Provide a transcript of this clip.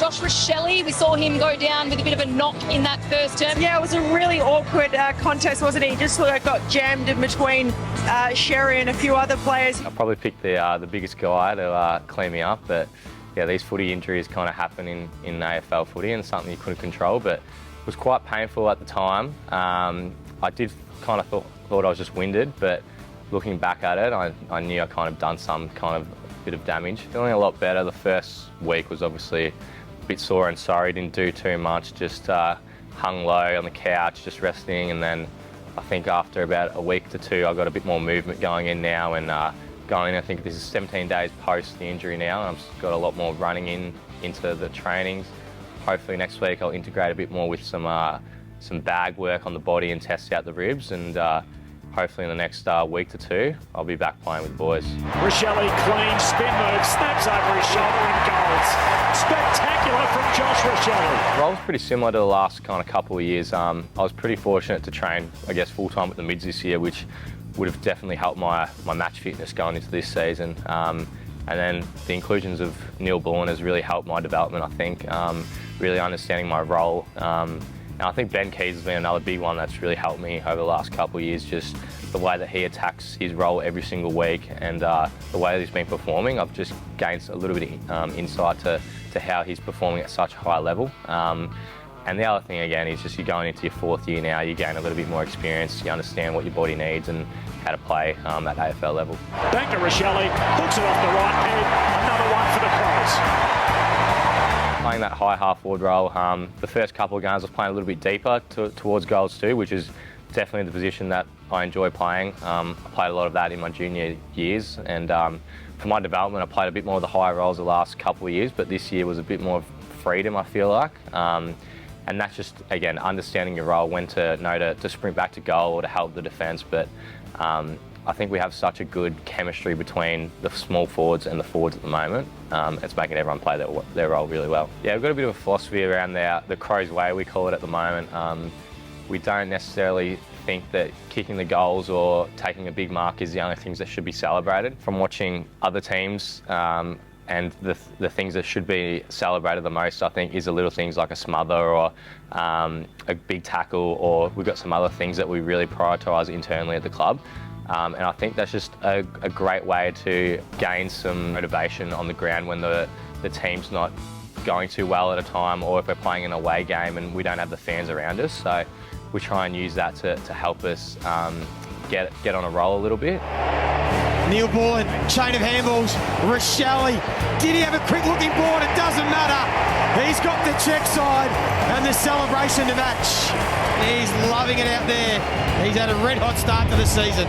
Josh Rachele. We saw him go down with a bit of a knock in that first term. Yeah, it was a really awkward contest, wasn't it? He just sort of got jammed in between Sherry and a few other players. I probably picked the biggest guy to clean me up, but yeah, these footy injuries kind of happen in AFL footy and something you couldn't control, but it was quite painful at the time. I did kind of thought I was just winded, but looking back at it, I knew I kind of done some kind of bit of damage. Feeling a lot better. The first week was obviously a bit sore and sorry, didn't do too much, just hung low on the couch, just resting, and then I think after about a week to two, I got a bit more movement going in now, and I think this is 17 days post the injury now, and I've got a lot more running into the trainings. Hopefully next week I'll integrate a bit more with some bag work on the body and test out the ribs, and hopefully in the next week to two, I'll be back playing with the boys. Rachele clean, spin move, snaps over his shoulder and goals. Spectacular from Josh Rachele. The role's pretty similar to the last kind of couple of years. I was pretty fortunate to train, I guess, full-time with the mids this year, which would have definitely helped my match fitness going into this season. And then the inclusions of Neil Bullen has really helped my development, I think, really understanding my role. And I think Ben Keys has been another big one that's really helped me over the last couple of years, just the way that he attacks his role every single week and the way that he's been performing. I've just gained a little bit of insight to how he's performing at such a high level. And the other thing, again, is just you're going into your fourth year now, you gain a little bit more experience, you understand what your body needs and how to play at AFL level. Back to Rachele, hooks it off the right head, another one for the Crows. Playing that high half-forward role, the first couple of games I was playing a little bit deeper towards goals too, which is definitely the position that I enjoy playing. I played a lot of that in my junior years, and for my development I played a bit more of the higher roles the last couple of years, but this year was a bit more freedom, I feel like. And that's just, again, understanding your role, when to know to sprint back to goal or to help the defence. But I think we have such a good chemistry between the small forwards and the forwards at the moment. It's making everyone play their role really well. Yeah, we've got a bit of a philosophy around the Crows way, we call it at the moment. We don't necessarily think that kicking the goals or taking a big mark is the only things that should be celebrated. From watching other teams, and the things that should be celebrated the most, I think, is the little things like a smother or a big tackle, or we've got some other things that we really prioritise internally at the club. And I think that's just a great way to gain some motivation on the ground when the team's not going too well at a time, or if we're playing an away game and we don't have the fans around us. So we try and use that to help us get on a roll a little bit. Neil Bullen, chain of handballs, Rachele, did he have a quick looking board? It doesn't matter. He's got the check side and the celebration to match. He's loving it out there. He's had a red hot start to the season.